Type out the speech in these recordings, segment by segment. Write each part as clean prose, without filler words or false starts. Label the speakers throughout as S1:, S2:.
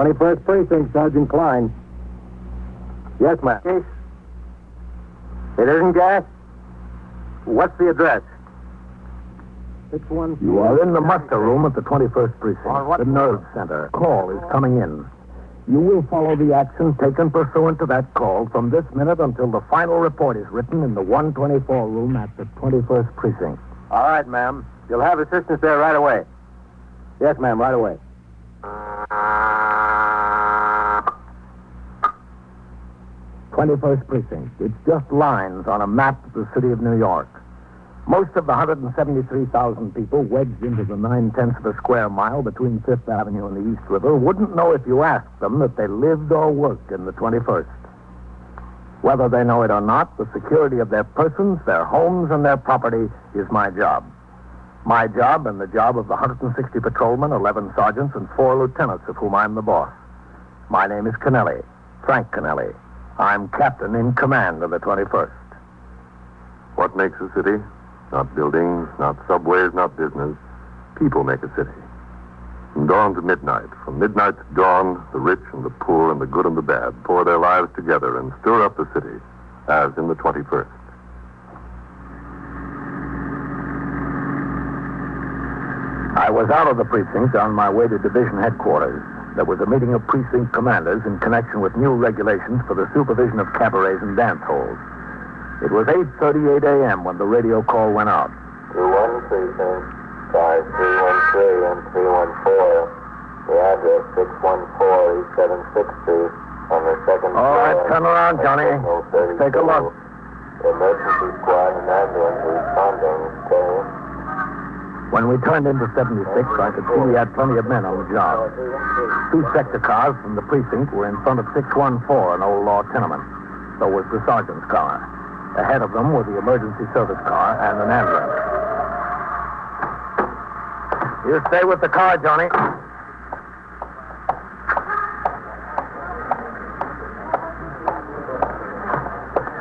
S1: 21st Precinct, Sergeant Klein. Yes, ma'am. Case? It isn't gas? What's the address?
S2: You are in the muster room at the 21st Precinct, the nerve center. Call is coming in. You will follow the action taken pursuant to that call from this minute until the final report is written in the 124 room at the 21st Precinct.
S1: All right, ma'am. You'll have assistance there right away. Yes, ma'am, right away.
S2: 21st Precinct. It's just lines on a map of the city of New York. Most of the 173,000 people wedged into the 9/10 of a square mile between 5th Avenue and the East River wouldn't know if you asked them that they lived or worked in the 21st. Whether they know it or not, the security of their persons, their homes, and their property is my job. My job and the job of the 160 patrolmen, 11 sergeants, and 4 lieutenants of whom I'm the boss. My name is Kennelly, Frank Kennelly. I'm captain in command of the 21st.
S3: What makes a city? Not buildings, not subways, not business. People make a city. From dawn to midnight, from midnight to dawn, the rich and the poor and the good and the bad pour their lives together and stir up the city, as in the 21st.
S2: I was out of the precinct on my way to division headquarters. There was a meeting of precinct commanders in connection with new regulations for the supervision of cabarets and dance halls. It was 8:38 a.m. when the radio call went out.
S4: 2-1 Precinct, 5313 and 314. The address 614 East 76th Street on the second floor.
S2: All right, turn around, Johnny. Let's take a look.
S4: Emergency squad and ambulance responding. Okay.
S2: When we turned into 76, I could see we had plenty of men on the job. 2 sector cars from the precinct were in front of 614, an old law tenement. So was the sergeant's car. Ahead of them were the emergency service car and an ambulance. You stay with the car, Johnny.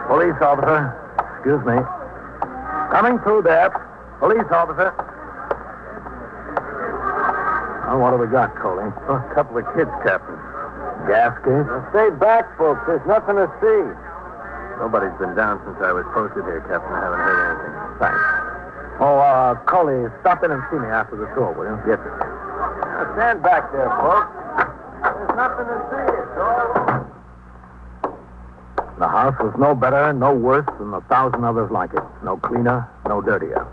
S2: Police officer. Excuse me. Coming through there. Police officer. Oh, what have we got, Coley?
S1: A couple of kids, Captain.
S2: Gas case?
S1: Stay back, folks. There's nothing to see.
S3: Nobody's been down since I was posted here, Captain. I haven't heard anything.
S2: Thanks. Oh, Coley, stop in and see me after the tour, will you?
S3: Yes, sir.
S1: Now, stand back there, folks. There's nothing to see. It's all...
S2: The house was no better, no worse than 1,000 others like it. No cleaner, no dirtier.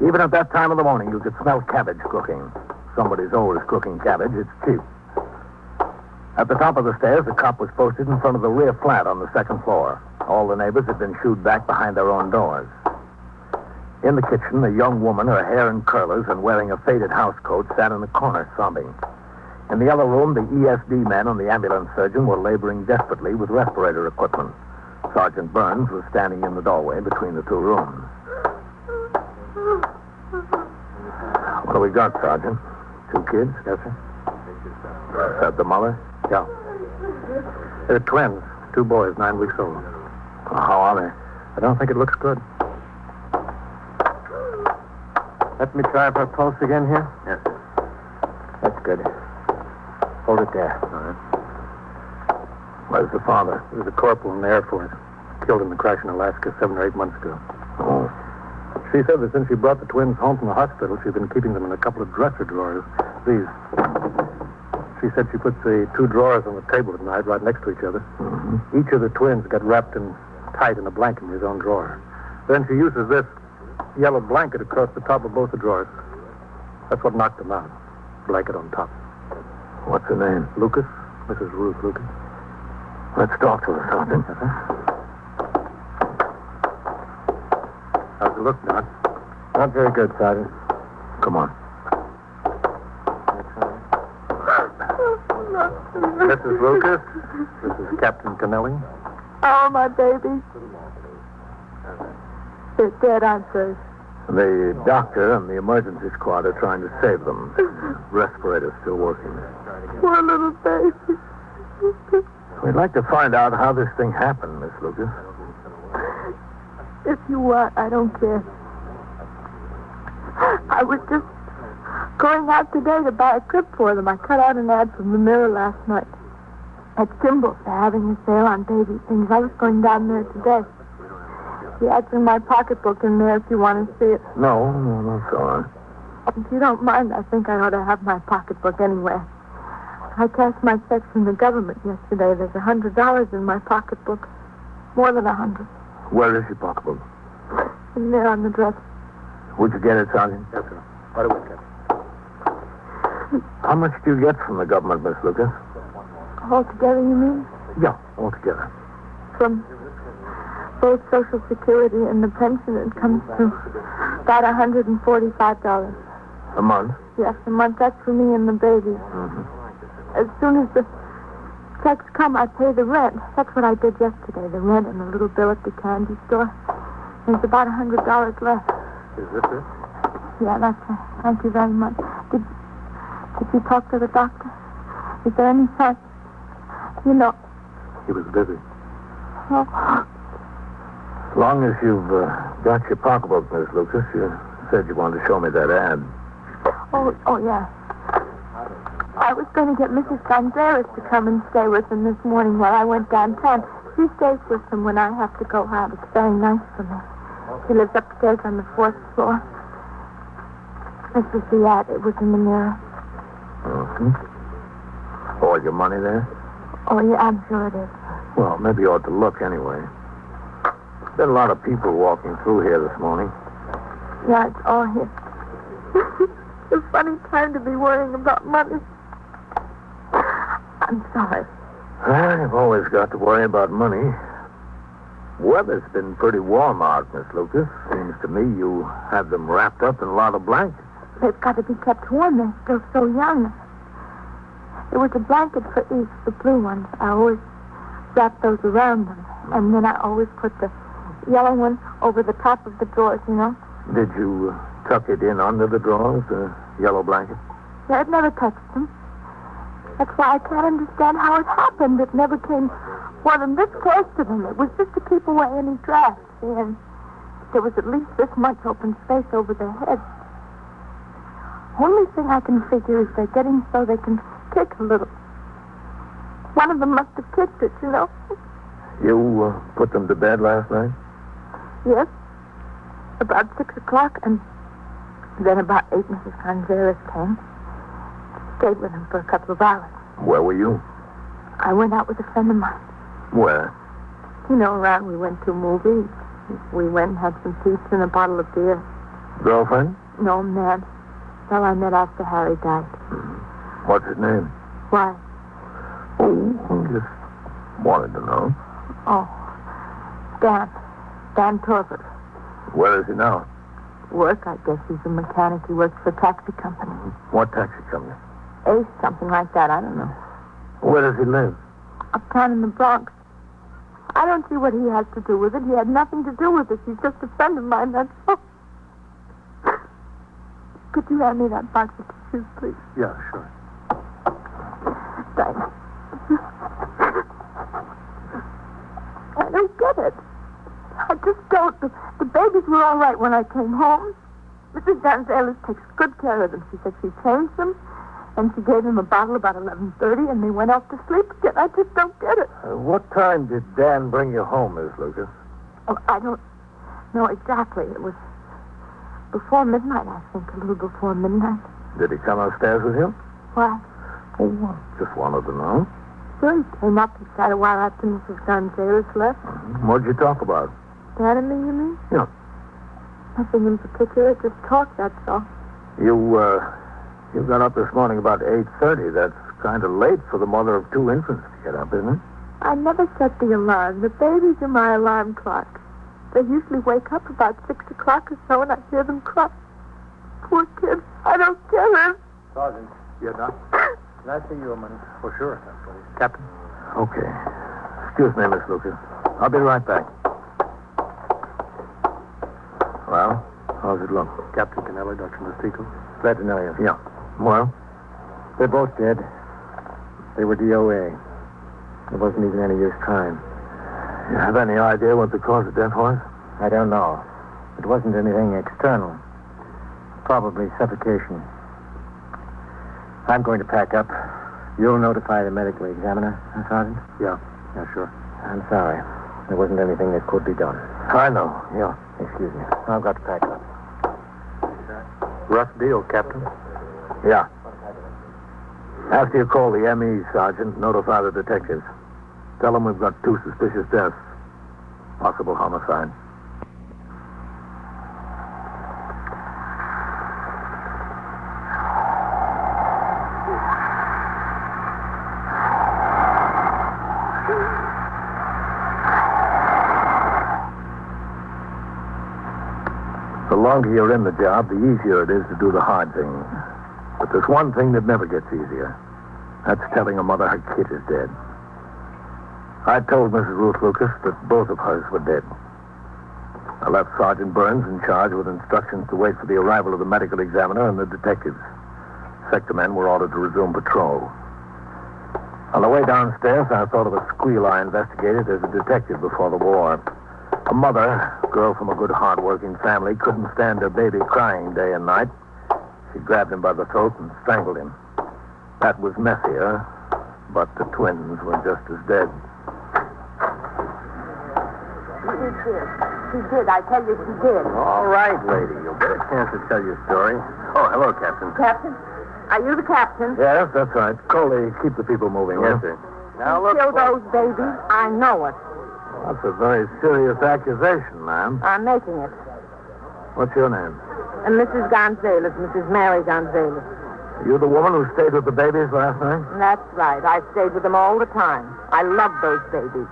S2: Even at that time of the morning, you could smell cabbage cooking. Somebody's always cooking cabbage. It's cheap. At the top of the stairs, the cop was posted in front of the rear flat on the second floor. All the neighbors had been shooed back behind their own doors. In the kitchen, a young woman, her hair in curlers and wearing a faded housecoat, sat in the corner sobbing. In the other room, the ESD men and the ambulance surgeon were laboring desperately with respirator equipment. Sergeant Burns was standing in the doorway between the 2 rooms. What do we got, Sergeant? 2 kids?
S1: Yes, sir.
S2: Is that the mother?
S1: Yeah. They're twins. 2 boys, 9 weeks old.
S2: How are they?
S1: I don't think it looks good. Let me try for a pulse again here.
S3: Yes, sir.
S1: That's good. Hold it there.
S3: All right.
S2: Where's the father?
S1: He was a corporal in the Air Force. Killed in the crash in Alaska 7 or 8 months ago.
S2: Oh.
S1: She said that since she brought the twins home from the hospital, she's been keeping them in a couple of dresser drawers. These. She said she puts the 2 drawers on the table at night right next to each other.
S2: Mm-hmm.
S1: Each of the twins got wrapped in tight in a blanket in his own drawer. Then she uses this yellow blanket across the top of both the drawers. That's what knocked them out. Blanket on top.
S2: What's her name?
S1: Lucas. Mrs. Ruth Lucas.
S2: Let's talk to her, Sergeant.
S1: Yes, sir. How's it look, Doc? Not very good, Sergeant.
S2: Come on.
S1: Mrs. Lucas, this is Captain Kennelly.
S5: Oh, my babies. They're dead, I'm first.
S2: The doctor and the emergency squad are trying to save them. Respirator's still working.
S5: Poor little baby.
S2: We'd like to find out how this thing happened, Miss Lucas.
S5: If you want, I don't care. I was just going out today to buy a crib for them. I cut out an ad from the Mirror last night. At Kimball's, they're having a sale on baby things. I was going down there today. The ad's in my pocketbook in there if you want to see it.
S2: No, it's all right.
S5: If you don't mind, I think I ought to have my pocketbook anyway. I cashed my checks from the government yesterday. There's $100 in my pocketbook. More than 100.
S2: Where is your pocketbook?
S5: In there on the dresser.
S2: Would you get it, Sergeant?
S1: Yes, sir. Right away, Captain.
S2: How much do you get from the government, Miss Lucas?
S5: Altogether, you mean?
S2: Yeah, altogether.
S5: From both Social Security and the pension, it comes to about $145.
S2: A month?
S5: Yes, a month. That's for me and the baby.
S2: Mm-hmm.
S5: As soon as the checks come, I pay the rent. That's what I did yesterday, the rent and a little bill at the candy store. There's about $100 left.
S1: Is this it?
S5: Yeah, that's it. Thank you very much. Did you talk to the doctor? Is there any sign? You know.
S1: He was busy.
S5: Oh.
S2: As long as you've got your pocketbook, Miss Lucas, you said you wanted to show me that ad.
S5: Oh, yeah. I was going to get Mrs. Gonzalez to come and stay with them this morning while I went downtown. She stays with them when I have to go out. It's very nice for me. She lives upstairs on the 4th floor. This was the ad. It was in the Mirror.
S2: Mm-hmm. All your money there?
S5: Oh, yeah, I'm sure it is.
S2: Well, maybe you ought to look anyway. There's been a lot of people walking through here this morning.
S5: Yeah, it's all here. It's a funny time to be worrying about money. I'm sorry.
S2: Well, you've always got to worry about money. Weather's been pretty warm out, Miss Lucas. Seems to me you have them wrapped up in a lot of blankets.
S5: They've got to be kept warm. They're still so young. There was a blanket for each, the blue ones. I always wrap those around them. And then I always put the yellow one over the top of the drawers, you know.
S2: Did you tuck it in under the drawers, the yellow blanket?
S5: Yeah, it never touched them. That's why I can't understand how it happened. It never came more than this close to them. It was just to keep away any drafts. And there was at least this much open space over their heads. Only thing I can figure is they're getting so they can kick a little. One of them must have kicked it, you know.
S2: You put them to bed last night?
S5: Yes. About 6 o'clock, and then about 8, Mrs. Gonzalez came. Stayed with him for a couple of hours.
S2: Where were you?
S5: I went out with a friend of mine.
S2: Where?
S5: You know, around we went to movies. We went and had some pizza and a bottle of beer.
S2: Girlfriend?
S5: No, man. Well, I met after Harry died.
S2: What's his name?
S5: Why?
S2: Oh, I just wanted to know.
S5: Oh, Dan. Dan Torvald.
S2: Where is he now?
S5: Work, I guess. He's a mechanic. He works for a taxi company.
S2: What taxi company?
S5: Ace, something like that. I don't know.
S2: Where does he live?
S5: Uptown in the Bronx. I don't see what he has to do with it. He had nothing to do with it. He's just a friend of mine, that's all. Could you hand me that box of tissues, please?
S1: Yeah, sure.
S5: Thanks. I don't get it. I just don't. The babies were all right when I came home. Mrs. Gonzalez takes good care of them. She said she changed them, and she gave them a bottle about 11:30, and they went off to sleep again. I just don't get it.
S2: What time did Dan bring you home, Miss Lucas?
S5: Oh, I don't know exactly. It was before midnight, I think, a little before midnight.
S2: Did he come upstairs with you?
S5: Why?
S2: Oh, just wanted to know.
S5: Sure, he came up. He sat a while after Mrs. Gonzalez left.
S2: What'd you talk about?
S5: Dan and me, you mean?
S2: Yeah.
S5: Nothing in particular, just talk, that's all.
S2: You got up this morning about 8:30. That's kind of late for the mother of 2 infants to get up, isn't it?
S5: I never set the alarm. The babies are my alarm clock. They usually wake up about 6 o'clock or so, and I hear them cry. Poor kids. I don't get it.
S1: Sergeant. Yeah, Doc? Can I see you a minute? For sure. Captain?
S2: Okay. Excuse me, Miss Lucas. I'll be right back. Well, how's it look?
S1: Captain Kennelly, Dr. Mastico.
S2: Glad to know you. Yeah. Well?
S6: They're both dead. They were DOA. There wasn't even any use trying.
S2: You have any idea what the cause of death was?
S6: I don't know. It wasn't anything external. Probably suffocation. I'm going to pack up. You'll notify the medical examiner, Sergeant?
S1: Yeah, sure.
S6: I'm sorry. There wasn't anything that could be done.
S2: I know. Yeah.
S6: Excuse me. I've got to pack up.
S1: Rough deal, Captain.
S2: Yeah. After you call the ME, Sergeant, notify the detectives. Tell them we've got 2 suspicious deaths. Possible homicide. The longer you're in the job, the easier it is to do the hard thing. But there's one thing that never gets easier. That's telling a mother her kid is dead. I told Mrs. Ruth Lucas that both of hers were dead. I left Sergeant Burns in charge with instructions to wait for the arrival of the medical examiner and the detectives. Sector men were ordered to resume patrol. On the way downstairs, I thought of a squeal I investigated as a detective before the war. A mother, a girl from a good, hard-working family, couldn't stand her baby crying day and night. She grabbed him by the throat and strangled him. That was messier, but the twins were just as dead.
S5: She did. I tell you, she did.
S2: All right, lady. You'll get a chance to tell your story. Oh, hello, Captain.
S5: Captain? Are you the captain?
S2: Yes, that's right. Coley, keep the people moving.
S3: Yes, sir.
S2: Now, look.
S5: Kill those babies? I know it.
S2: That's a very serious accusation, ma'am.
S5: I'm making it.
S2: What's your name?
S5: And Mrs. Gonzalez, Mrs. Mary Gonzalez.
S2: You the woman who stayed with the babies last night?
S5: That's right. I stayed with them all the time. I loved those babies.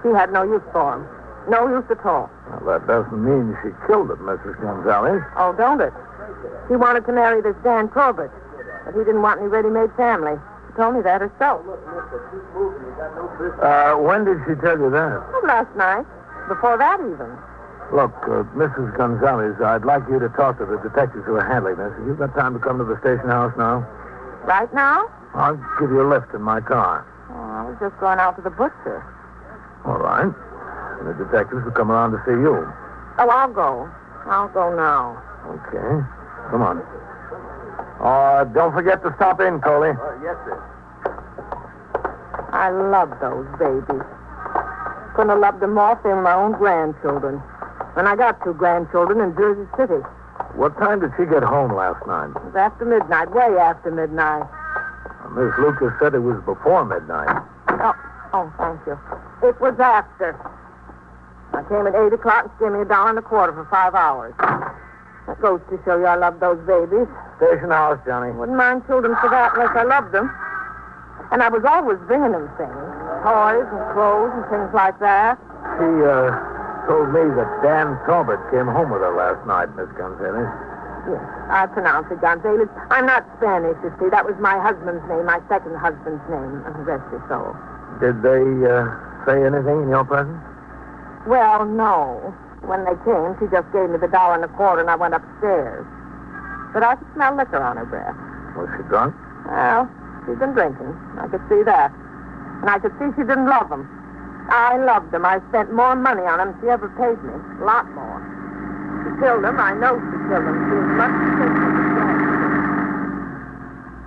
S5: She had no use for them. No use at all.
S2: Well, that doesn't mean she killed them, Mrs. Gonzalez.
S5: Oh, don't it? She wanted to marry this Dan Corbett, but he didn't want any ready-made family. She told me that herself.
S2: When did she tell you that?
S5: Well, last night. Before that, even.
S2: Look, Mrs. Gonzalez, I'd like you to talk to the detectives who are handling this. Have you got time to come to the station house now?
S5: Right now?
S2: I'll give you a lift in my car.
S5: Oh, I was just going out to the butcher.
S2: All right. And the detectives will come around to see you.
S5: Oh, I'll go. I'll go now.
S2: Okay. Come on. Don't forget to stop in, Coley.
S3: Yes, sir.
S5: I love those babies. Couldn't have loved them more if they were my own grandchildren. And I got 2 grandchildren in Jersey City.
S2: What time did she get home last night?
S5: It was after midnight, way after midnight.
S2: Miss Lucas said it was before midnight.
S5: Oh, thank you. It was after. I came at 8 o'clock and she gave me $1.25 for 5 hours. That goes to show you I love those babies.
S2: Station house, Johnny.
S5: Wouldn't mind children for that unless I loved them. And I was always bringing them things. Toys and clothes and things like that.
S2: She, told me that Dan Corbett came home with her last night, Miss Gonzalez.
S5: Yes, I pronounce it Gonzalez. I'm not Spanish, you see. That was my husband's name, my second husband's name. Rest his soul.
S2: Did they, say anything in your presence?
S5: Well, no. When they came, she just gave me the $1.25 and I went upstairs. But I could smell liquor on her breath.
S2: Was she drunk?
S5: Well, she'd been drinking. I could see that. And I could see she didn't love them. I loved them. I spent more money on them than she ever paid me. A lot more. She killed them. I know she killed them. She was much sicker than dead.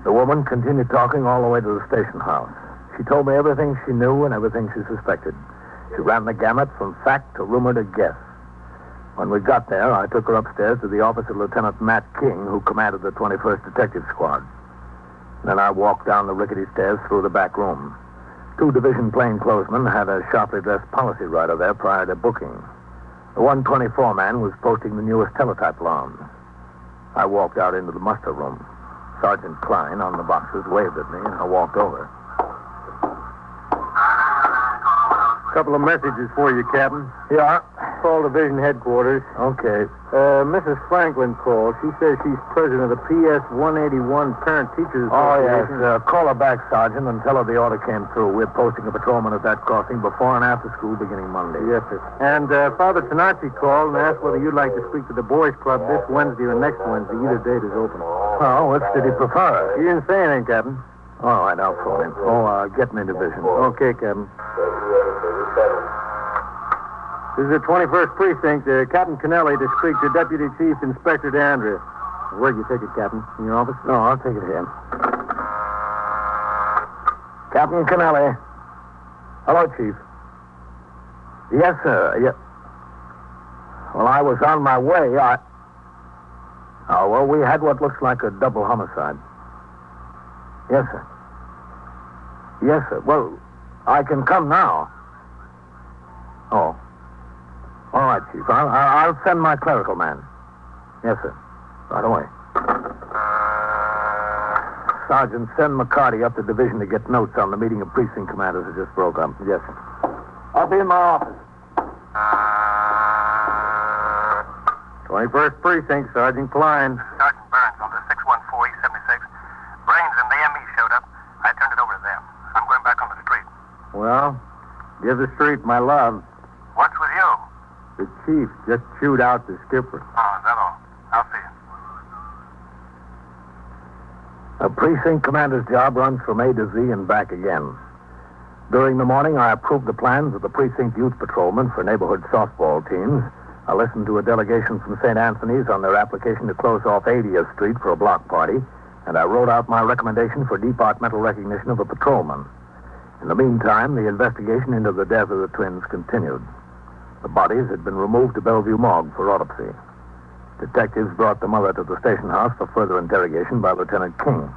S2: The woman continued talking all the way to the station house. She told me everything she knew and everything she suspected. She ran the gamut from fact to rumor to guess. When we got there, I took her upstairs to the office of Lieutenant Matt King, who commanded the 21st Detective Squad. Then I walked down the rickety stairs through the back room. 2 division plainclothesmen had a sharply dressed policy rider there prior to booking. The 124 man was posting the newest teletype alarms. I walked out into the muster room. Sergeant Klein on the boxes waved at me, and I walked over.
S6: Couple of messages for you, Captain.
S2: Yeah?
S6: Call division headquarters.
S2: Okay.
S6: Mrs. Franklin called. She says she's president of the PS 181 Parent Teachers
S2: Oh, yes.
S6: Association.
S2: Call her back, Sergeant, and tell her the order came through. We're posting a patrolman at that crossing before and after school beginning Monday.
S6: Yes, sir. And Father Tanazzi called and asked whether you'd like to speak to the boys' club this Wednesday or next Wednesday. Either date is open.
S2: Oh, which did he prefer?
S6: He didn't say anything, Captain.
S2: All right, I'll phone him. Get me in division.
S6: Okay, Captain. This is the 21st Precinct. Captain Kennelly to speak to Deputy Chief Inspector DeAndrea. Where'd you take it, Captain? In your office?
S2: No, I'll take it here. Captain Kennelly. Hello, Chief. Yes, sir. Well, I was on my way. Oh, well, we had what looks like a double homicide. Yes, sir. Yes, sir. Well, I can come now. Oh. All right, Chief. I'll send my clerical man. Yes, sir. Right away. Sergeant, send McCarty up to division to get notes on the meeting of precinct commanders that just broke up. Yes, sir. I'll be in my office.
S6: 21st Precinct, Sergeant Klein.
S1: Sergeant Burns on the 614 East 76. Brains and the ME showed up. I turned it over to them. I'm going back on the street.
S6: Well, give the street my love.
S1: What's with you?
S6: The chief just chewed out the skipper.
S1: Oh, is that all? I'll see you.
S2: A precinct commander's job runs from A to Z and back again. During the morning, I approved the plans of the precinct youth patrolmen for neighborhood softball teams. I listened to a delegation from St. Anthony's on their application to close off 80th Street for a block party, and I wrote out my recommendation for departmental recognition of a patrolman. In the meantime, the investigation into the death of the twins continued. The bodies had been removed to Bellevue Morgue for autopsy. Detectives brought the mother to the station house for further interrogation by Lieutenant King.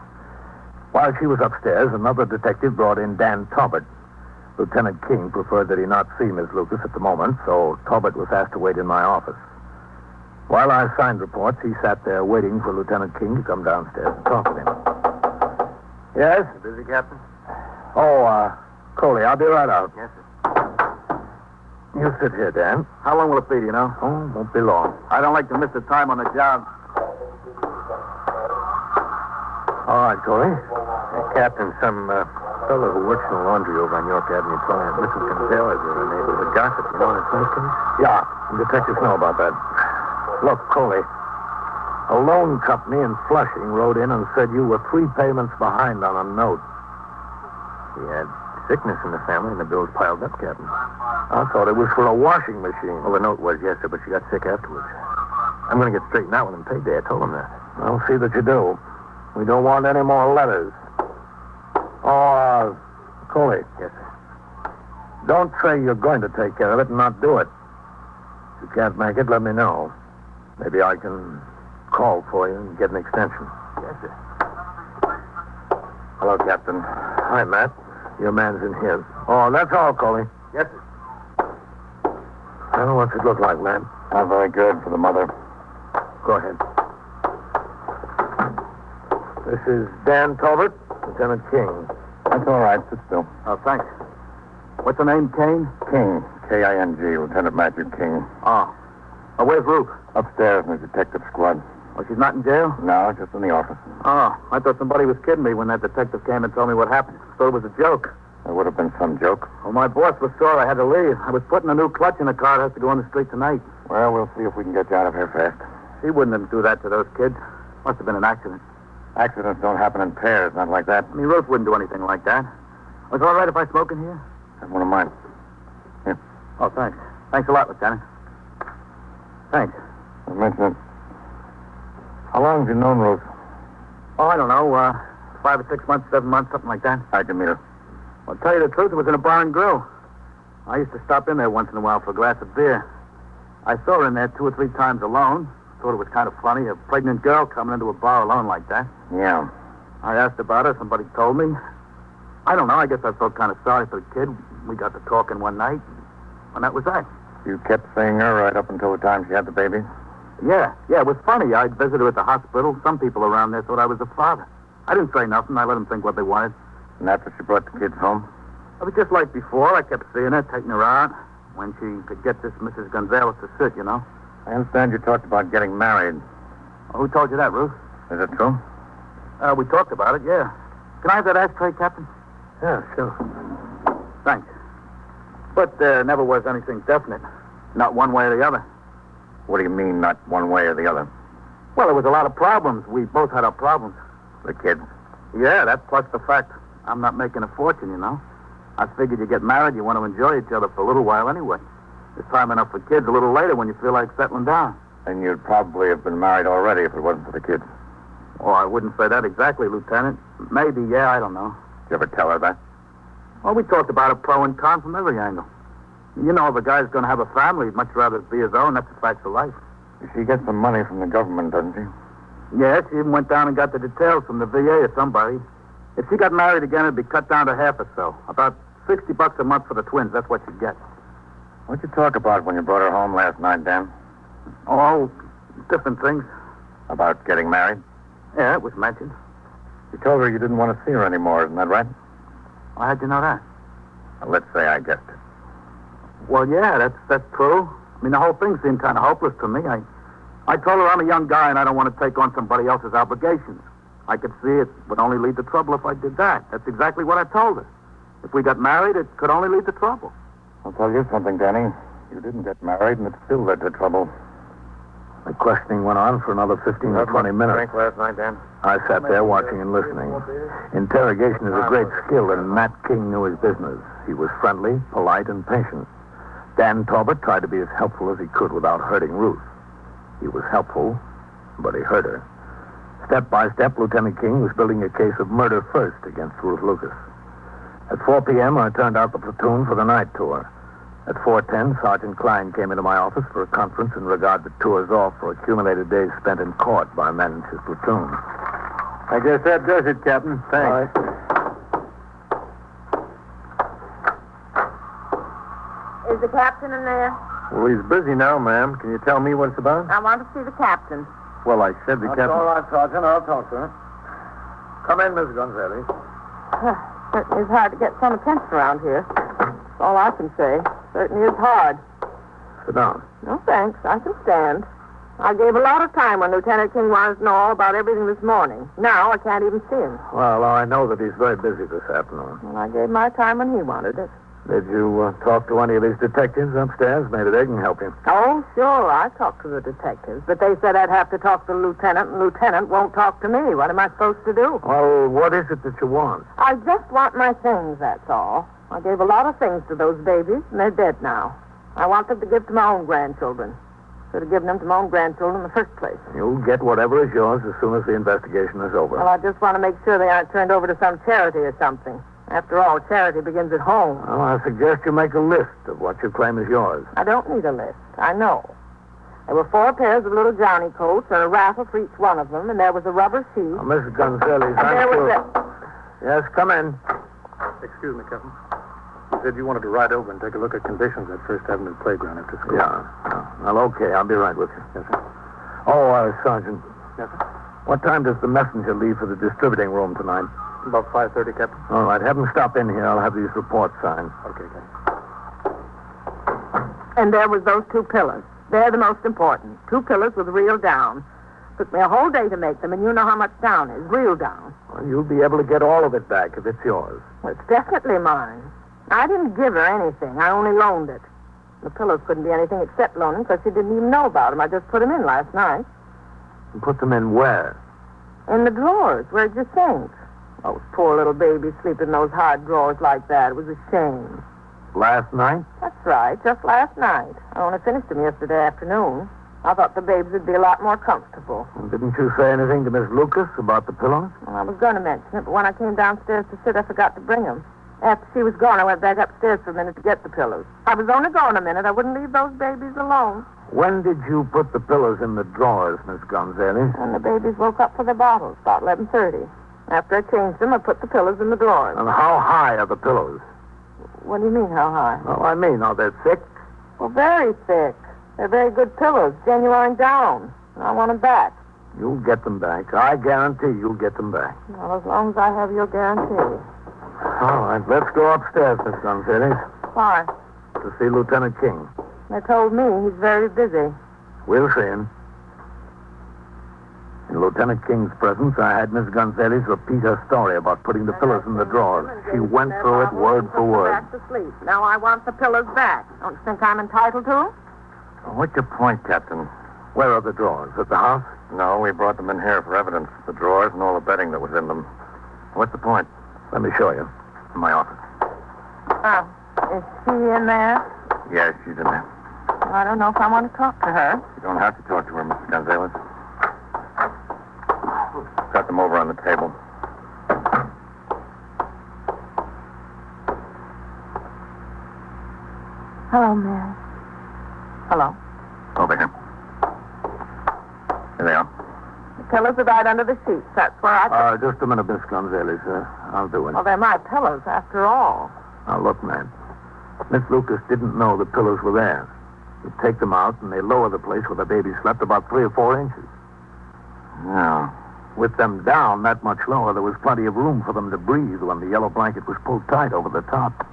S2: While she was upstairs, another detective brought in Dan Talbot. Lieutenant King preferred that he not see Miss Lucas at the moment, so Talbot was asked to wait in my office. While I signed reports, he sat there waiting for Lieutenant King to come downstairs and talk with him. Yes?
S6: You busy, Captain?
S2: Oh, Coley, I'll be right out.
S6: Yes, sir.
S2: You sit here, Dan.
S6: How long will it be, do you know?
S2: Oh, won't be long.
S6: I don't like to miss the time on the job.
S2: All right, Coley.
S6: Captain, some fellow who works in the laundry over on York Avenue told me that Mrs. Gonzalez is a neighborhood gossip. You know, in the twin case?
S2: Yeah, the detectives know about that. Look, Coley, a loan company in Flushing wrote in and said you were 3 payments behind on a note.
S6: He had sickness in the family, and the bills piled up, Captain.
S2: I thought it was for a washing machine.
S6: Well, the note was, yes, sir, but she got sick afterwards. I'm going to get straightened out with him payday. I told him that.
S2: I'll see that you do. We don't want any more letters. Oh, Coley.
S6: Yes, sir.
S2: Don't say you're going to take care of it and not do it. If you can't make it, let me know. Maybe I can call for you and get an extension.
S6: Yes, sir.
S2: Hello, Captain. Hi, Matt. Your man's in here. Oh, that's all, Coley.
S6: Yes, sir.
S2: Well, what's it look like, Matt?
S3: Not very good for the mother.
S2: Go ahead. This is Dan Talbot, Lieutenant King.
S3: That's all right. Sit still.
S6: Oh, thanks. What's the name, Kane?
S3: King. K-I-N-G. Lieutenant Matthew King.
S6: Oh. Oh, where's Ruth?
S3: Upstairs in the detective squad.
S6: Oh, she's not in jail?
S3: No, just in the office.
S6: Oh, I thought somebody was kidding me when that detective came and told me what happened. Thought it was a joke.
S3: There would have been some joke.
S6: Well, my boss was sore I had to leave. I was putting a new clutch in the car. It has to go on the street tonight.
S3: Well, we'll see if we can get you out of here fast.
S6: She wouldn't do that to those kids. Must have been an accident.
S3: Accidents don't happen in pairs, not like that.
S6: I mean, Ruth wouldn't do anything like that. Was it all right if I smoke in here?
S3: That's one of mine. Here.
S6: Oh, thanks. Thanks a lot, Lieutenant. Thanks.
S3: I mentioned it. How long have you known Ruth?
S6: Oh, I don't know. 5 or 6 months, 7 months, something like that.
S3: How'd you meet her?
S6: Well, to tell you the truth, it was in a bar and grill. I used to stop in there once in a while for a glass of beer. I saw her in there 2 or 3 times alone. Thought it was kind of funny, a pregnant girl coming into a bar alone like that.
S3: Yeah.
S6: I asked about her. Somebody told me. I don't know. I guess I felt kind of sorry for the kid. We got to talking one night, and that was that.
S3: You kept seeing her right up until the time she had the baby?
S6: Yeah, it was funny. I'd visit her at the hospital. Some people around there thought I was a father. I didn't say nothing. I let them think what they wanted.
S3: And after she brought the kids home?
S6: It was just like before. I kept seeing her, taking her out, when she could get this Mrs. Gonzalez to sit, you know.
S3: I understand you talked about getting married.
S6: Well, who told you that, Ruth?
S3: Is it true?
S6: We talked about it, yeah. Can I have that ashtray, Captain?
S2: Yeah, sure.
S6: Thanks. But there never was anything definite. Not one way or the other.
S3: What do you mean, not one way or the other?
S6: Well, there was a lot of problems. We both had our problems.
S3: The kids?
S6: Yeah, that plus the fact I'm not making a fortune, you know. I figured you get married, you want to enjoy each other for a little while anyway. There's time enough for kids a little later when you feel like settling down.
S3: And you'd probably have been married already if it wasn't for the kids.
S6: Oh, I wouldn't say that exactly, Lieutenant. Maybe, yeah, I don't know.
S3: Did you ever tell her that?
S6: Well, we talked about a pro and con from every angle. You know, if a guy's going to have a family, he'd much rather it be his own. That's the facts of life.
S2: She gets some money from the government, doesn't she?
S6: Yeah, she even went down and got the details from the VA or somebody. If she got married again, it'd be cut down to half or so. About $60 a month for the twins. That's what she'd get.
S2: What'd you talk about when you brought her home last night, Dan?
S6: Oh, different things.
S2: About getting married?
S6: Yeah, it was mentioned.
S2: You told her you didn't want to see her anymore, isn't that right?
S6: How'd you know that?
S2: Well, let's say I guessed it.
S6: Well, yeah, that's true. I mean, the whole thing seemed kind of hopeless to me. I told her I'm a young guy and I don't want to take on somebody else's obligations. I could see it would only lead to trouble if I did that. That's exactly what I told her. If we got married, it could only lead to trouble.
S2: I'll tell you something, Danny. You didn't get married, and it still led to trouble. The questioning went on for another 15 or 20 minutes.
S3: Drink last night, Dan?
S2: I sat there watching and listening. Interrogation is a great skill, and Matt King knew his business. He was friendly, polite, and patient. Dan Talbot tried to be as helpful as he could without hurting Ruth. He was helpful, but he hurt her. Step by step, Lieutenant King was building a case of murder first against Ruth Lucas. At 4 p.m., I turned out the platoon for the night tour. At 4:10, Sergeant Klein came into my office for a conference in regard to tours off for accumulated days spent in court by men in his platoon.
S1: I guess that does it, Captain. Thanks.
S2: All right.
S5: Is the captain in there?
S1: Well, he's busy now, ma'am. Can you tell me what it's about?
S5: I want to see the captain.
S1: Well, I said the captain...
S2: all right, Sergeant. I'll talk to her. Come in, Miss Gonzalez.
S5: Certainly is hard to get some attention around here. That's all I can say. Certainly is hard.
S2: Sit down.
S5: No, thanks. I can stand. I gave a lot of time when Lieutenant King wanted to know all about everything this morning. Now I can't even see him.
S2: Well, I know that he's very busy this afternoon.
S5: Well, I gave my time when he wanted it.
S2: Did you talk to any of these detectives upstairs? Maybe they can help you.
S5: Oh, sure. I talked to the detectives, but they said I'd have to talk to the lieutenant, and the lieutenant won't talk to me. What am I supposed to do?
S2: Well, what is it that you want?
S5: I just want my things, that's all. I gave a lot of things to those babies, and they're dead now. I want them to give to my own grandchildren. Should have given them to my own grandchildren in the first place.
S2: You'll get whatever is yours as soon as the investigation is over.
S5: Well, I just want to make sure they aren't turned over to some charity or something. After all, charity begins at home.
S2: Well, I suggest you make a list of what you claim is yours.
S5: I don't need a list. I know. There were 4 pairs of little Johnny coats and a raffle for each one of them, and there was a rubber sheet.
S2: Mrs. Gonzalez,
S5: And there was
S2: Yes, come in.
S1: Excuse me, Captain. You said you wanted to ride over and take a look at conditions at First Avenue Playground after school.
S2: Yeah. Well, okay. I'll be right with you.
S1: Yes, sir.
S2: Oh, Sergeant.
S1: Yes, sir.
S2: What time does the messenger leave for the distributing room tonight?
S1: About 5:30, Captain.
S2: All right. Have him stop in here. I'll have these reports signed.
S1: Okay, Captain.
S5: And there was those 2 pillars. They're the most important. 2 pillars with real down. Took me a whole day to make them, and you know how much down is. Real down.
S2: Well, you'll be able to get all of it back if it's yours.
S5: Well, it's definitely mine. I didn't give her anything. I only loaned it. The pillows couldn't be anything except loaning because she didn't even know about them. I just put them in last night.
S2: And put them in where?
S5: In the drawers. Where'd you think? Those poor little babies sleep in those hard drawers like that. It was a shame.
S2: Last night?
S5: That's right, just last night. I only finished them yesterday afternoon. I thought the babies would be a lot more comfortable.
S2: And didn't you say anything to Miss Lucas about the pillows?
S5: Well, I was going to mention it, but when I came downstairs to sit, I forgot to bring them. After she was gone, I went back upstairs for a minute to get the pillows. I was only gone a minute. I wouldn't leave those babies alone.
S2: When did you put the pillows in the drawers, Miss Gonzalez?
S5: And the babies woke up for their bottles, about 11:30. After I changed them, I put the pillows in the drawers.
S2: And how high are the pillows?
S5: What do you mean, how high?
S2: Oh, I mean, are they thick?
S5: Well, very thick. They're very good pillows, genuine down. And I want them back.
S2: You'll get them back. I guarantee you'll get them back.
S5: Well, as long as I have your guarantee.
S2: All right, let's go upstairs, Miss Gonzalez,
S5: Why?
S2: to see Lieutenant King.
S5: They told me he's very busy.
S2: We'll see him. In Lieutenant King's presence, I had Miss Gonzalez repeat her story about putting the pillows in the drawers. She went through it word for word.
S5: Back to sleep. Now I want the pillows back. Don't you think I'm entitled to 'em?
S3: What's your point, Captain?
S2: Where are the drawers? At the house?
S3: No, we brought them in here for evidence. The drawers and all the bedding that was in them. What's the point?
S2: Let me show you.
S3: In my office.
S5: Oh, is she in there?
S3: Yes, she's in there.
S5: I don't know if I want to talk to her.
S3: You don't have to talk to her, Mrs. Gonzalez. Got them over on the table.
S5: Hello, Mary.
S7: Hello.
S2: Over here. Here they are.
S7: The pillows are right under the sheets. That's where I...
S2: Just a minute, Miss Gonzalez. I'll do it.
S7: Well, they're my pillows, after all.
S2: Now, look, man. Miss Lucas didn't know the pillows were there. You take them out, and they lower the place where the baby slept about 3 or 4 inches.
S6: Yeah.
S2: With them down that much lower, there was plenty of room for them to breathe when the yellow blanket was pulled tight over the top.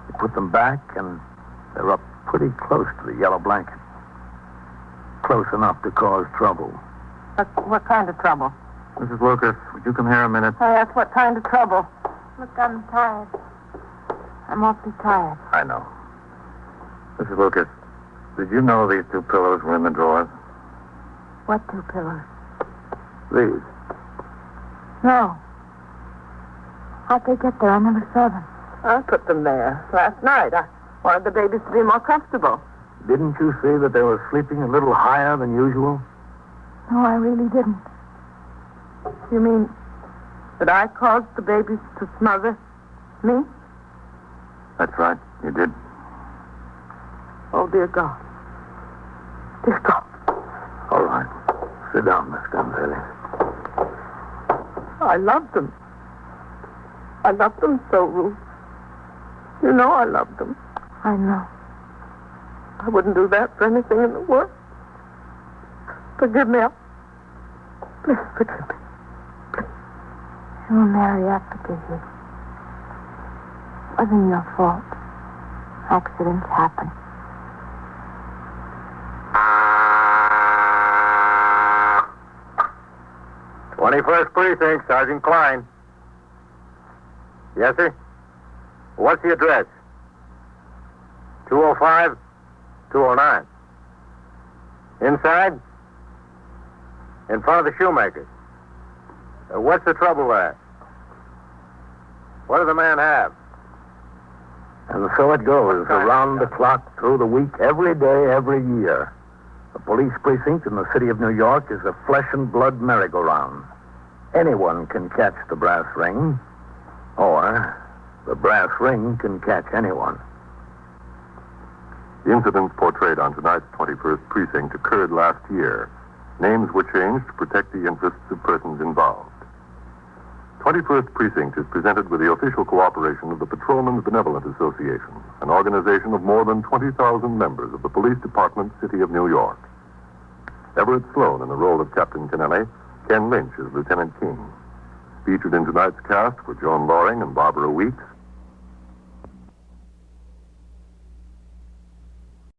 S2: You put them back, and they're up pretty close to the yellow blanket. Close enough to cause trouble.
S7: What kind of trouble?
S6: Mrs. Lucas, would you come here a minute?
S7: I asked what kind of trouble.
S5: Look, I'm tired. I'm awfully tired.
S2: I know.
S6: Mrs. Lucas, did you know these 2 pillows were in the drawers?
S5: What 2 pillows?
S2: These.
S5: No. How'd they get there? I never saw them.
S7: I put them there last night. I wanted the babies to be more comfortable.
S2: Didn't you see that they were sleeping a little higher than usual?
S5: No, I really didn't.
S7: You mean that I caused the babies to smother me?
S6: That's right. You did.
S7: Oh, dear God. Dear God.
S2: All right. Sit down, Miss Gonzalez.
S7: I loved them. I loved them so, Ruth. You know I loved them.
S5: I know.
S7: I wouldn't do that for anything in the world. Forgive me. Please forgive me.
S5: Oh, Mary, I forgive you. It wasn't your fault. Accidents happen.
S1: '21st Precinct, Sergeant Klein. Yes, sir? What's the address? 205, 209. Inside? In front of the shoemaker. What's the trouble there? What does the man have?
S2: And so it goes, around the clock, through the week, every day, every year. The police precinct in the city of New York is a flesh and blood merry-go-round. Anyone can catch the brass ring, or the brass ring can catch anyone.
S3: The incidents portrayed on tonight's 21st Precinct occurred last year. Names were changed to protect the interests of persons involved. 21st Precinct is presented with the official cooperation of the Patrolmen's Benevolent Association, an organization of more than 20,000 members of the Police Department, City of New York. Everett Sloan in the role of Captain Kennelly, Ken Lynch as Lieutenant King. Featured in tonight's cast were Joan Loring and Barbara Weeks,